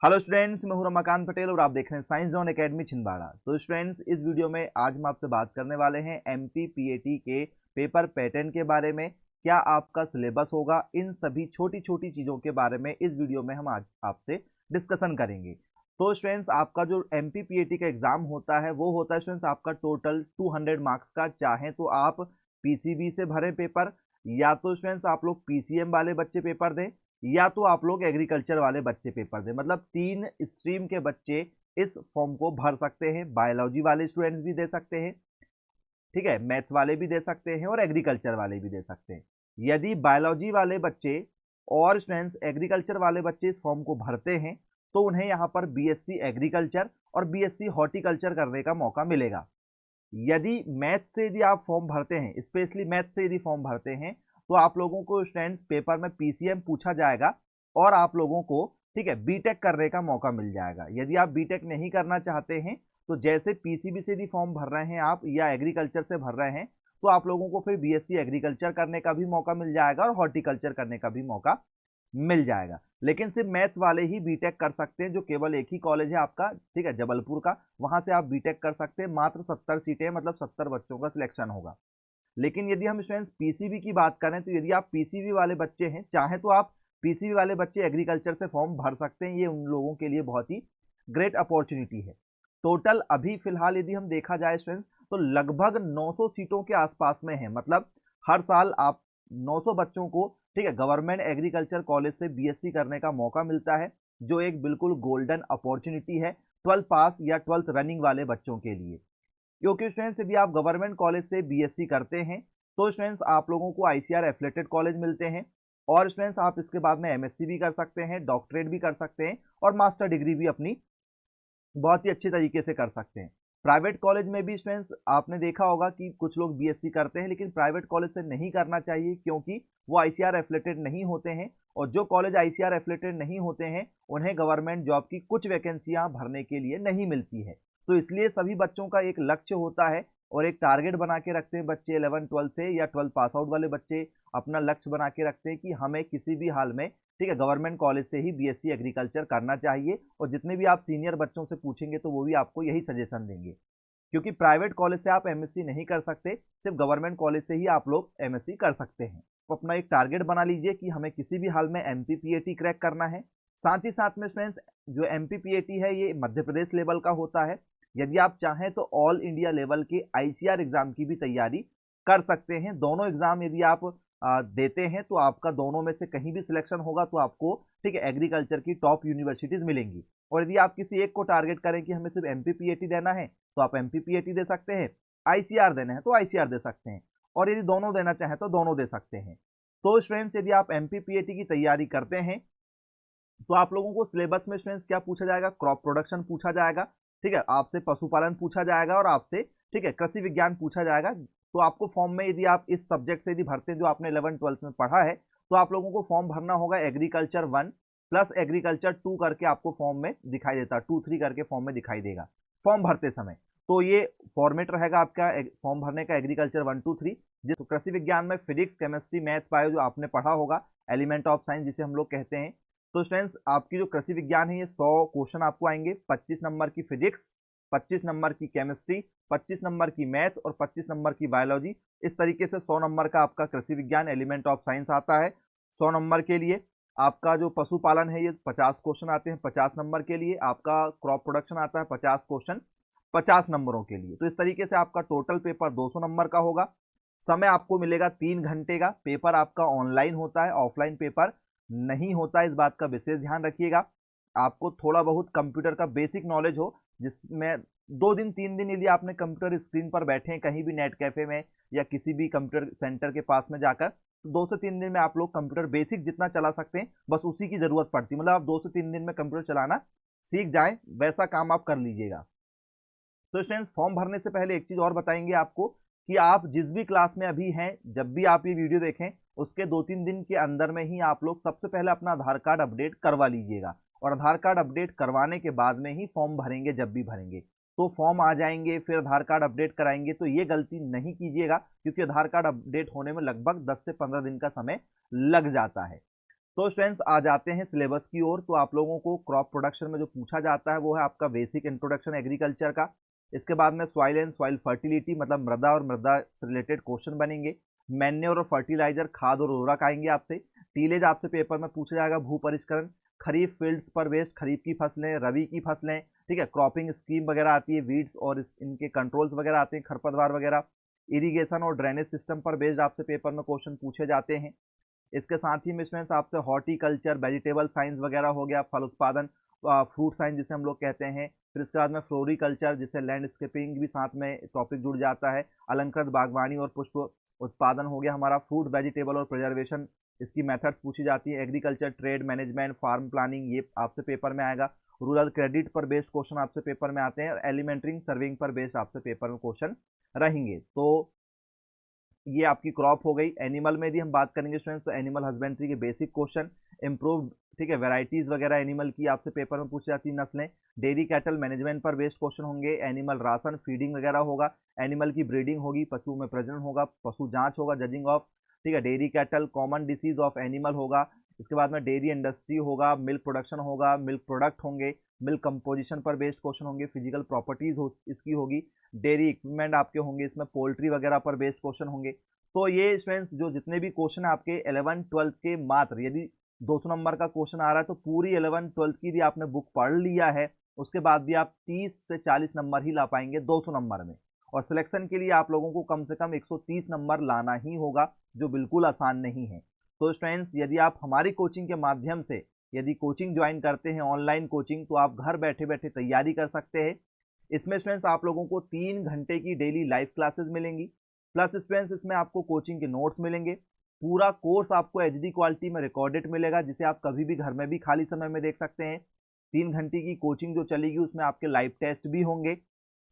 Hello students, मैं हूं रमाकांत पटेल और आप देख रहे हैं साइंस जोन एकेडमी छिंदवाड़ा। तो स्टूडेंट्स, इस वीडियो में आज हम आपसे बात करने वाले हैं एमपीपीएटी के पेपर पैटर्न के बारे में। क्या आपका सिलेबस होगा, इन सभी छोटी छोटी चीज़ों के बारे में इस वीडियो में हम आज आपसे डिस्कशन करेंगे। तो स्टूडेंट्स, आपका जो एमपीपीएटी का एग्जाम होता है वो होता है स्टूडेंट्स आपका टोटल 200 मार्क्स का। चाहे तो आप पीसीबी से भरें पेपर, या तो स्टूडेंट्स आप लोग पीसीएम वाले बच्चे पेपर दें, या तो आप लोग एग्रीकल्चर वाले बच्चे पेपर दें। मतलब 3 स्ट्रीम के बच्चे इस फॉर्म को भर सकते हैं। बायोलॉजी वाले स्टूडेंट्स भी दे सकते हैं, ठीक है, मैथ्स वाले भी दे सकते हैं और एग्रीकल्चर वाले भी दे सकते हैं। यदि बायोलॉजी वाले बच्चे और स्टूडेंट्स एग्रीकल्चर वाले बच्चे इस फॉर्म को भरते हैं तो उन्हें यहाँ पर बीएससी एग्रीकल्चर और बीएससी हॉर्टिकल्चर करने का मौका मिलेगा। यदि मैथ्स से यदि आप फॉर्म भरते हैं, स्पेशली मैथ्स से यदि फॉर्म भरते हैं, तो आप लोगों को स्टूडेंट्स पेपर में पीसीएम पूछा जाएगा और आप लोगों को, ठीक है, बीटेक करने का मौका मिल जाएगा। यदि आप बीटेक नहीं करना चाहते हैं तो जैसे पीसीबी से यदि फॉर्म भर रहे हैं आप या एग्रीकल्चर से भर रहे हैं, तो आप लोगों को फिर बीएससी एग्रीकल्चर करने का भी मौका मिल जाएगा और हॉर्टिकल्चर करने का भी मौका मिल जाएगा। लेकिन सिर्फ मैथ्स वाले ही बीटेक कर सकते हैं, जो केवल एक ही कॉलेज है आपका, ठीक है, जबलपुर का, वहां से आप बीटेक कर सकते हैं। मात्र 70 सीटें, मतलब 70 बच्चों का सिलेक्शन होगा। लेकिन यदि हम स्टूडेंट्स पीसीबी की बात करें तो यदि आप पीसीबी वाले बच्चे हैं, चाहे तो आप पीसीबी वाले बच्चे एग्रीकल्चर से फॉर्म भर सकते हैं। ये उन लोगों के लिए बहुत ही ग्रेट अपॉर्चुनिटी है। टोटल अभी फिलहाल यदि हम देखा जाए स्टूडेंट्स, तो लगभग 900 सीटों के आसपास में है। मतलब हर साल आप 900 बच्चों को, ठीक है, गवर्नमेंट एग्रीकल्चर कॉलेज से बीएससी करने का मौका मिलता है, जो एक बिल्कुल गोल्डन अपॉर्चुनिटी है 12th पास या 12th रनिंग वाले बच्चों के लिए। क्योंकि स्टूडेंट्स यदि आप गवर्नमेंट कॉलेज से बीएससी करते हैं तो स्टूडेंट्स आप लोगों को आईसीआर एफिलिएटेड कॉलेज मिलते हैं, और स्टूडेंट्स आप इसके बाद में एमएससी भी कर सकते हैं, डॉक्टरेट भी कर सकते हैं और मास्टर डिग्री भी अपनी बहुत ही अच्छे तरीके से कर सकते हैं। प्राइवेट कॉलेज में भी स्टूडेंट्स आपने देखा होगा कि कुछ लोग बीएससी करते हैं, लेकिन प्राइवेट कॉलेज से नहीं करना चाहिए क्योंकि वो आईसीआर एफिलिएटेड नहीं होते हैं, और जो कॉलेज आईसीआर एफिलिएटेड नहीं होते हैं उन्हें गवर्नमेंट जॉब की कुछ वैकेंसियां भरने के लिए नहीं मिलती है। तो इसलिए सभी बच्चों का एक लक्ष्य होता है और एक टारगेट बना के रखते हैं बच्चे 11-12 से, या 12 पास आउट वाले बच्चे अपना लक्ष्य बना के रखते हैं कि हमें किसी भी हाल में, ठीक है, गवर्नमेंट कॉलेज से ही बीएससी एग्रीकल्चर करना चाहिए। और जितने भी आप सीनियर बच्चों से पूछेंगे तो वो भी आपको यही सजेशन देंगे, क्योंकि प्राइवेट कॉलेज से आप एमएससी नहीं कर सकते, सिर्फ गवर्नमेंट कॉलेज से ही आप लोग एमएससी कर सकते हैं। तो अपना एक टारगेट बना लीजिए कि हमें किसी भी हाल में एमपीपीएटी क्रैक करना है। साथ ही साथ में स्टूडेंट्स, जो एमपीपीएटी है ये मध्य प्रदेश लेवल का होता है। यदि आप चाहें तो ऑल इंडिया लेवल के आईसीआर एग्जाम की भी तैयारी कर सकते हैं। दोनों एग्जाम यदि आप देते हैं तो आपका दोनों में से कहीं भी सिलेक्शन होगा तो आपको, ठीक है, एग्रीकल्चर की टॉप यूनिवर्सिटीज मिलेंगी। और यदि आप किसी एक को टारगेट करें कि हमें सिर्फ एमपीपीएटी देना है तो आप एमपीपीएटी दे सकते हैं, आईसीआर देना है तो आईसीआर दे सकते हैं, और यदि दोनों देना चाहें तो दोनों दे सकते हैं। तो स्टूडेंट्स, यदि आप एमपीपीएटी की तैयारी करते हैं तो आप लोगों को सिलेबस में स्टूडेंट्स क्या पूछा जाएगा, क्रॉप प्रोडक्शन पूछा जाएगा, ठीक है, आपसे पशुपालन पूछा जाएगा और आपसे, ठीक है, कृषि विज्ञान पूछा जाएगा। तो आपको फॉर्म में यदि आप इस सब्जेक्ट से यदि भरते हैं जो आपने 11-12 में पढ़ा है, तो आप लोगों को फॉर्म भरना होगा एग्रीकल्चर 1 प्लस एग्रीकल्चर 2 करके आपको फॉर्म में दिखाई देता, 2-3 करके फॉर्म में दिखाई देगा फॉर्म भरते समय। तो ये फॉर्मेट रहेगा आपका फॉर्म भरने का, एग्रीकल्चर 1-2-3। जिस कृषि विज्ञान में फिजिक्स, केमिस्ट्री, मैथ्स, बायो जो आपने पढ़ा होगा, एलिमेंट ऑफ साइंस जिसे हम लोग कहते हैं। तो स्टूडेंट्स, आपकी जो कृषि विज्ञान है ये 100 क्वेश्चन आपको आएंगे। 25 नंबर की फिजिक्स, 25 नंबर की केमिस्ट्री, 25 नंबर की मैथ्स और 25 नंबर की बायोलॉजी। इस तरीके से 100 नंबर का आपका कृषि विज्ञान एलिमेंट ऑफ साइंस आता है। 100 नंबर के लिए आपका जो पशुपालन है ये 50 क्वेश्चन आते हैं 50 नंबर के लिए। आपका क्रॉप प्रोडक्शन आता है 50 क्वेश्चन 50 नंबरों के लिए। तो इस तरीके से आपका टोटल पेपर 200 नंबर का होगा। समय आपको मिलेगा 3 घंटे का। पेपर आपका ऑनलाइन होता है, ऑफलाइन पेपर नहीं होता है, इस बात का विशेष ध्यान रखिएगा। आपको थोड़ा बहुत कंप्यूटर का बेसिक नॉलेज हो, जिसमें 2 दिन 3 दिन यदि आपने कंप्यूटर स्क्रीन पर बैठे हैं कहीं भी नेट कैफे में या किसी भी कंप्यूटर सेंटर के पास में जाकर, तो 2 से 3 दिन में आप लोग कंप्यूटर बेसिक जितना चला सकते हैं बस उसी की जरूरत पड़ती है। मतलब आप 2 से 3 दिन में कंप्यूटर चलाना सीख जाएं, वैसा काम आप कर लीजिएगा। तो स्टूडेंट्स, फॉर्म भरने से पहले एक चीज और बताएंगे आपको कि आप जिस भी क्लास में अभी हैं, जब भी आप ये वीडियो देखें उसके 2-3 दिन के अंदर में ही आप लोग सबसे पहले अपना आधार कार्ड अपडेट करवा लीजिएगा, और आधार कार्ड अपडेट करवाने के बाद में ही फॉर्म भरेंगे। जब भी भरेंगे तो फॉर्म आ जाएंगे फिर आधार कार्ड अपडेट कराएंगे, तो ये गलती नहीं कीजिएगा क्योंकि आधार कार्ड अपडेट होने में लगभग 10 से 15 दिन का समय लग जाता है। तो स्टूडेंट्स आ जाते हैं सिलेबस की ओर। तो आप लोगों को क्रॉप प्रोडक्शन में जो पूछा जाता है वो है आपका बेसिक इंट्रोडक्शन एग्रीकल्चर का। इसके बाद में सॉइल एंड सॉइल फर्टिलिटी मतलब मृदा और मृदा से रिलेटेड क्वेश्चन बनेंगे। मैन्योर और फर्टिलाइजर खाद और उर्वरक आएंगे आपसे। टीलेज आपसे पेपर में पूछा जाएगा, भू परिष्करण, खरीफ फील्ड्स पर बेस्ड खरीफ की फसलें, रबी की फसलें, ठीक है, क्रॉपिंग स्कीम वगैरह आती है, वीड्स और इनके कंट्रोल्स वगैरह आते हैं, खरपतवार वगैरह, इरिगेशन और ड्रेनेज सिस्टम पर बेस्ड आपसे पेपर में क्वेश्चन पूछे जाते हैं। इसके साथ ही में स्टूडेंट्स आपसे हॉर्टिकल्चर, वेजिटेबल साइंस वगैरह हो गया, फल उत्पादन, फ्रूट साइंस जिसे हम लोग कहते हैं। फिर इसके बाद में फ्लोरिकल्चर जिसे लैंडस्केपिंग भी साथ में टॉपिक जुड़ जाता है, अलंकृत बागवानी और पुष्प उत्पादन हो गया हमारा, फ्रूट वेजिटेबल और प्रिजर्वेशन इसकी मेथड्स पूछी जाती है, agriculture, trade management, farm planning ये आपसे पेपर में आएगा, रूरल क्रेडिट पर बेस्ड क्वेश्चन आपसे पेपर में आते हैं और एलिमेंट्री सर्विंग पर बेस्ड आपसे पेपर में क्वेश्चन रहेंगे। तो ये आपकी क्रॉप हो गई। एनिमल में यदि हम बात करेंगे स्टूडेंट्स तो एनिमल हस्बेंड्री के बेसिक क्वेश्चन, इंप्रूव्ड, ठीक है, वैरायटीज वगैरह एनिमल की आपसे पेपर में पूछी जाती है, नस्लें, डेयरी कैटल मैनेजमेंट पर बेस्ड क्वेश्चन होंगे, एनिमल राशन फीडिंग वगैरह होगा, एनिमल की ब्रीडिंग होगी, पशु में प्रजनन होगा, पशु जांच होगा, जजिंग ऑफ, ठीक है, dairy cattle, common disease of animal होगा। इसके बाद में डेयरी इंडस्ट्री होगा, मिल्क प्रोडक्शन होगा, मिल्क प्रोडक्ट होंगे, मिल्क कंपोजिशन पर बेस्ड क्वेश्चन होंगे, फिजिकल प्रॉपर्टीज इसकी होगी, डेयरी इक्विपमेंट आपके होंगे, इसमें पोल्ट्री वगैरह पर बेस्ड क्वेश्चन होंगे। तो ये स्टूडेंट्स जो जितने भी क्वेश्चन है आपके 11-12 के मात्र, यदि 200 नंबर का क्वेश्चन आ रहा है तो पूरी 11-12 की यदि आपने बुक पढ़ लिया है उसके बाद भी आप 30 से 40 नंबर ही ला पाएंगे 200 नंबर में। और सिलेक्शन के लिए आप लोगों को कम से कम 130 नंबर लाना ही होगा, जो बिल्कुल आसान नहीं है। तो स्टूडेंट्स यदि आप हमारी कोचिंग के माध्यम से यदि कोचिंग ज्वाइन करते हैं, ऑनलाइन कोचिंग, तो आप घर बैठे बैठे तैयारी कर सकते हैं। इसमें स्टूडेंट्स आप लोगों को 3 घंटे की डेली लाइव क्लासेस मिलेंगी, प्लस स्टूडेंट्स इसमें आपको कोचिंग के नोट्स मिलेंगे, पूरा कोर्स आपको एचडी क्वालिटी में रिकॉर्डेड मिलेगा जिसे आप कभी भी घर में भी खाली समय में देख सकते हैं। 3 घंटे की कोचिंग जो चलेगी उसमें आपके लाइव टेस्ट भी होंगे।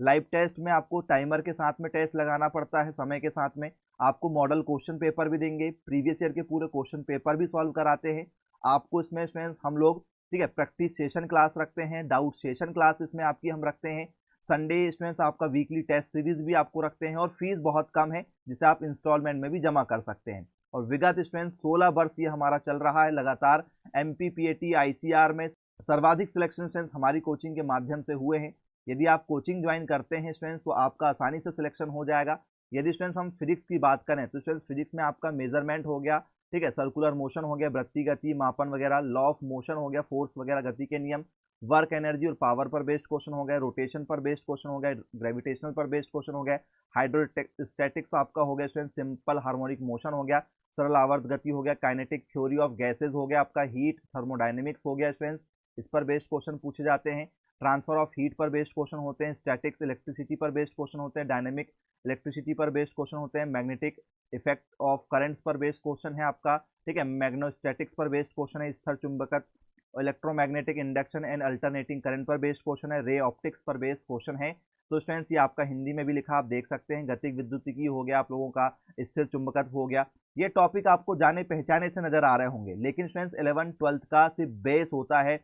लाइव टेस्ट में आपको टाइमर के साथ में टेस्ट लगाना पड़ता है, समय के साथ में आपको मॉडल क्वेश्चन पेपर भी देंगे, प्रीवियस ईयर के पूरे क्वेश्चन पेपर भी सॉल्व कराते हैं आपको। इसमें स्टूडेंट्स हम लोग, ठीक है, प्रैक्टिस सेशन क्लास रखते हैं, डाउट सेशन क्लास इसमें आपकी हम रखते हैं, संडे स्टूडेंट्स आपका वीकली टेस्ट सीरीज भी आपको रखते हैं और फीस बहुत कम है जिसे आप इंस्टॉलमेंट में भी जमा कर सकते हैं। और विगत स्टूडेंट्स 16 वर्ष ये हमारा चल रहा है लगातार एमपीपीएटी आईसीआर में सर्वाधिक सिलेक्शन स्टूडेंट्स हमारी कोचिंग के माध्यम से हुए हैं। यदि आप कोचिंग ज्वाइन करते हैं स्टूडेंट्स तो आपका आसानी से सिलेक्शन हो जाएगा। यदि स्टूडेंट्स हम फिजिक्स की बात करें तो स्टूडेंट्स फिजिक्स में आपका मेजरमेंट हो गया, ठीक है, सर्कुलर मोशन हो गया, वृत्तीय गति, मापन वगैरह, लॉ ऑफ मोशन हो गया, फोर्स वगैरह, गति के नियम, वर्क एनर्जी और पावर पर बेस्ड क्वेश्चन हो गया, रोटेशन पर बेस्ड क्वेश्चन हो गया, ग्रेविटेशनल पर बेस्ड क्वेश्चन हो गया, हाइड्रोस्टैटिक्स आपका हो गया स्टूडेंट, सिंपल हार्मोनिक मोशन हो गया, सरल आवर्त गति हो गया, काइनेटिक थ्योरी ऑफ गैसेज हो गया, आपका हीट थर्मोडायनेमिक्स हो गया स्टूडेंट्स, इस पर बेस्ड क्वेश्चन पूछे जाते हैं, ट्रांसफर ऑफ हीट पर बेस्ड क्वेश्चन होते हैं, स्टैटिक्स इलेक्ट्रिसिटी पर बेस्ड क्वेश्चन होते हैं, डायनेमिक इलेक्ट्रिसिटी पर बेस्ड क्वेश्चन होते हैं, मैग्नेटिक इफेक्ट ऑफ करंट्स पर बेस्ड क्वेश्चन है आपका, ठीक है, मैग्नेटोस्टैटिक्स पर बेस्ड क्वेश्चन है, स्थिर चुंबकत्व, electromagnetic induction and alternating current पर बेस्ड क्वेश्चन है, रे ऑप्टिक्स पर बेस्ड क्वेश्चन है। तो स्टूडेंट्स ये आपका हिंदी में भी लिखा आप देख सकते हैं, गतिक विद्युतिकी हो गया आप लोगों का, स्थिर चुंबकत्व हो गया। ये टॉपिक आपको जाने पहचाने से नजर आ रहे होंगे, लेकिन स्टूडेंट्स 11-12 का सिर्फ बेस होता है।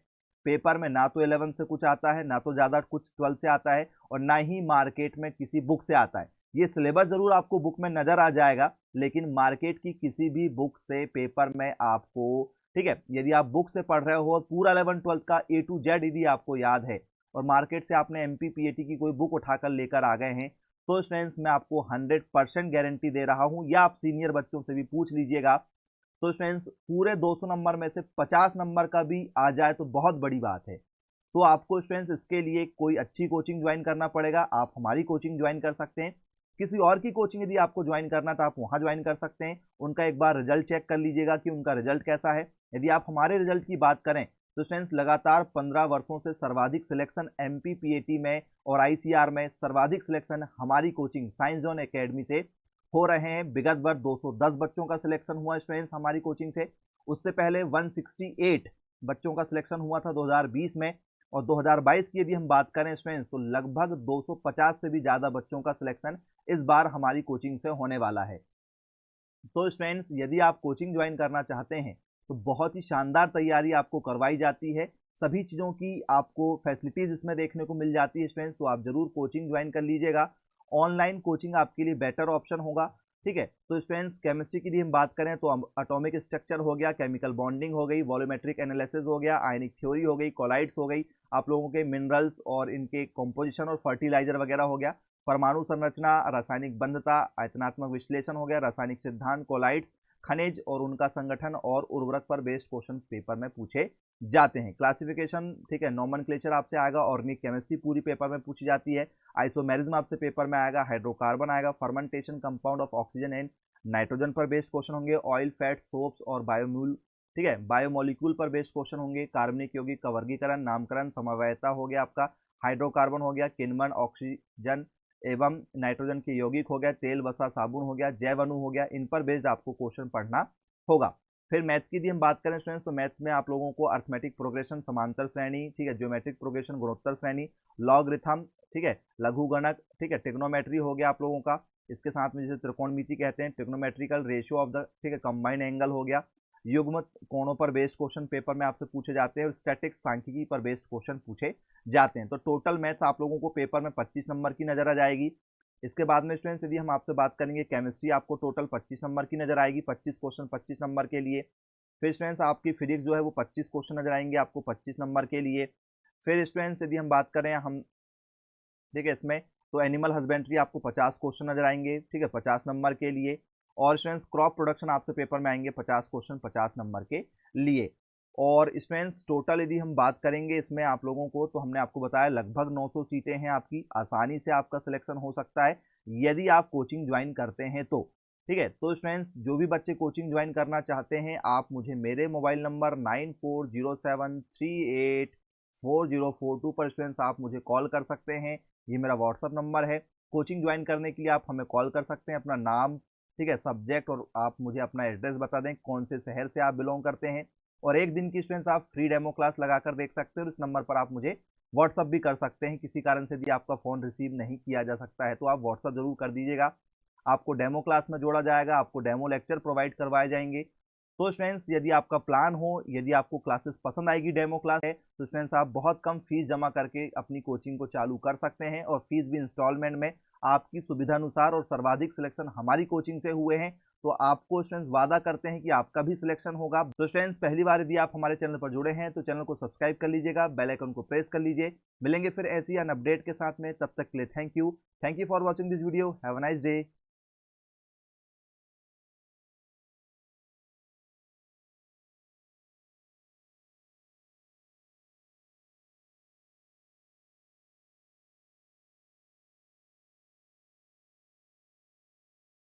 पेपर में ना तो 11 से कुछ आता है, ना तो ज़्यादा कुछ 12 से आता है, और ना ही मार्केट में किसी बुक से आता है। ये सिलेबस जरूर आपको बुक में नजर आ जाएगा, लेकिन मार्केट की किसी भी बुक से पेपर में आपको, ठीक है, यदि आप बुक से पढ़ रहे हो पूरा 11-12 का A to Z यदि आपको याद है और मार्केट से आपने एमपीपीएटी की कोई बुक उठाकर लेकर आ गए हैं, तो स्टूडेंट्स मैं आपको 100% गारंटी दे रहा हूं, या आप सीनियर बच्चों से भी पूछ लीजिएगा, तो स्टूडेंट्स पूरे 200 नंबर में से 50 नंबर का भी आ जाए तो बहुत बड़ी बात है। तो आपको स्टूडेंट्स इसके लिए कोई अच्छी कोचिंग ज्वाइन करना पड़ेगा। आप हमारी कोचिंग ज्वाइन कर सकते हैं, किसी और की कोचिंग यदि आपको ज्वाइन करना तो आप वहां ज्वाइन कर सकते हैं। उनका एक बार रिजल्ट चेक कर लीजिएगा कि उनका रिजल्ट कैसा है। यदि आप हमारे रिजल्ट की बात करें तो स्टूडेंट्स लगातार 15 वर्षों से सर्वाधिक सिलेक्शन एमपीपीएटी में और आईसीआर में सर्वाधिक सिलेक्शन हमारी कोचिंग साइंस जोन एकेडमी से हो रहे हैं। विगत वर्ष 210 बच्चों का सिलेक्शन हुआ स्टूडेंट्स हमारी कोचिंग से, उससे पहले 168 बच्चों का सिलेक्शन हुआ था 2020 में, और 2022 की यदि हम बात करें स्टूडेंट्स तो लगभग 250 से भी ज़्यादा बच्चों का सिलेक्शन इस बार हमारी कोचिंग से होने वाला है। तो स्टूडेंट्स यदि आप कोचिंग ज्वाइन करना चाहते हैं तो बहुत ही शानदार तैयारी आपको करवाई जाती है, सभी चीज़ों की आपको फैसिलिटीज़ इसमें देखने को मिल जाती है स्टूडेंट्स, तो आप जरूर कोचिंग ज्वाइन कर लीजिएगा। ऑनलाइन कोचिंग आपके लिए बेटर ऑप्शन होगा, ठीक है। तो स्टूडेंट्स केमिस्ट्री की यदि हम बात करें तो एटॉमिक स्ट्रक्चर हो गया, केमिकल बॉन्डिंग हो गई, वॉल्यूमेट्रिक एनालिसिस हो गया, आयनिक थ्योरी हो गई, कोलाइड्स हो गई, आप लोगों के मिनरल्स और इनके कॉम्पोजिशन और फर्टिलाइजर वगैरह हो गया, परमाणु संरचना, रासायनिक बंधता, आयतनात्मक विश्लेषण हो गया, रासायनिक सिद्धांत, कोलाइड्स, खनिज और उनका संगठन और उर्वरक पर बेस्ड क्वेश्चन पेपर में पूछे जाते हैं। क्लासिफिकेशन, ठीक है, नोमेनक्लेचर आपसे आएगा, ऑर्गेनिक केमिस्ट्री पूरी पेपर में पूछी जाती है, आइसोमेरिज्म आपसे पेपर में आएगा, हाइड्रोकार्बन आएगा, fermentation compound of oxygen and nitrogen पर बेस्ड क्वेश्चन होंगे, ऑयल, फैट, सोप्स और बायोमूल, ठीक है, बायोमोलिक्यूल पर बेस्ड क्वेश्चन होंगे, कार्बनिक यौगिक का वर्गीकरण, नामकरण, समवायता हो गया आपका, हाइड्रोकार्बन हो गया, किण्वन, ऑक्सीजन एवं नाइट्रोजन के यौगिक हो गया, तेल, वसा, साबुन हो गया, जैव अणु हो गया, इन पर बेस्ड आपको क्वेश्चन पढ़ना होगा। फिर मैथ्स की यदि हम बात करें स्टूडेंट्स तो मैथ्स में आप लोगों को अर्थमेटिक प्रोग्रेशन, समांतर श्रेणी, ठीक है, ज्योमेट्रिक प्रोग्रेशन, गुणोत्तर श्रेणी, लॉगरिथम, ठीक है, लघु गणक, ठीक है, ट्रिग्नोमेट्री हो गया आप लोगों का, इसके साथ में जैसे त्रिकोणमिति कहते हैं, ट्रिग्नोमेट्रिकल रेशियो ऑफ द, ठीक है, कंबाइंड एंगल हो गया, युग्म कोणों पर बेस्ड क्वेश्चन पेपर में आपसे पूछे जाते हैं और स्टैटिक्स, सांख्यिकी पर बेस्ड क्वेश्चन पूछे जाते हैं। तो टोटल मैथ्स आप लोगों को पेपर में 25 नंबर की नजर आ जाएगी। इसके बाद में स्टूडेंट्स यदि हम आपसे बात करेंगे केमिस्ट्री, आपको टोटल 25 नंबर की नजर आएगी, 25 क्वेश्चन 25 नंबर के लिए। फिर स्टूडेंट्स आपकी फिजिक्स जो है वो 25 क्वेश्चन नजर आएंगे आपको 25 नंबर के लिए। फिर स्टूडेंट्स यदि हम बात करें हम, ठीक है, इसमें तो एनिमल हस्बेंड्री आपको 50 क्वेश्चन नजर आएंगे, ठीक है, 50 नंबर के लिए। और स्टूडेंट्स क्रॉप प्रोडक्शन आपसे पेपर में आएंगे 50 क्वेश्चन 50 नंबर के लिए। और स्टूडेंट्स टोटल यदि हम बात करेंगे इसमें आप लोगों को, तो हमने आपको बताया लगभग 900 सीटें हैं आपकी, आसानी से आपका सिलेक्शन हो सकता है यदि आप कोचिंग ज्वाइन करते हैं तो, ठीक है। तो स्टूडेंट्स जो भी बच्चे कोचिंग ज्वाइन करना चाहते हैं आप मुझे मेरे मोबाइल नंबर 9407384042 पर स्टूडेंट्स आप मुझे कॉल कर सकते हैं, ये मेरा व्हाट्सअप नंबर है। कोचिंग ज्वाइन करने के लिए आप हमें कॉल कर सकते हैं, अपना नाम, ठीक है, सब्जेक्ट और आप मुझे अपना एड्रेस बता दें, कौन से शहर से आप बिलोंग करते हैं, और एक दिन की स्टूडेंट्स आप फ्री डेमो क्लास लगाकर देख सकते हो। इस नंबर पर आप मुझे व्हाट्सअप भी कर सकते हैं, किसी कारण से भी आपका फ़ोन रिसीव नहीं किया जा सकता है तो आप व्हाट्सअप जरूर कर दीजिएगा, आपको डेमो क्लास में जोड़ा जाएगा, आपको डेमो लेक्चर प्रोवाइड करवाए जाएंगे। तो स्टूडेंट्स यदि आपका प्लान हो, यदि आपको क्लासेस पसंद आएगी, डेमो क्लास है, तो स्टूडेंट्स आप बहुत कम फीस जमा करके अपनी कोचिंग को चालू कर सकते हैं, और फीस भी इंस्टॉलमेंट में आपकी सुविधानुसार, और सर्वाधिक सिलेक्शन हमारी कोचिंग से हुए हैं तो आपको स्टूडेंट्स वादा करते हैं कि आपका भी सिलेक्शन होगा। तो स्टूडेंट्स पहली बार यदि आप हमारे चैनल पर जुड़े हैं तो चैनल को सब्सक्राइब कर लीजिएगा, बेल आइकन को प्रेस कर लीजिए। मिलेंगे फिर ऐसी अन अपडेट के साथ में, तब तक के लिए thank you for watching this video, have a nice day.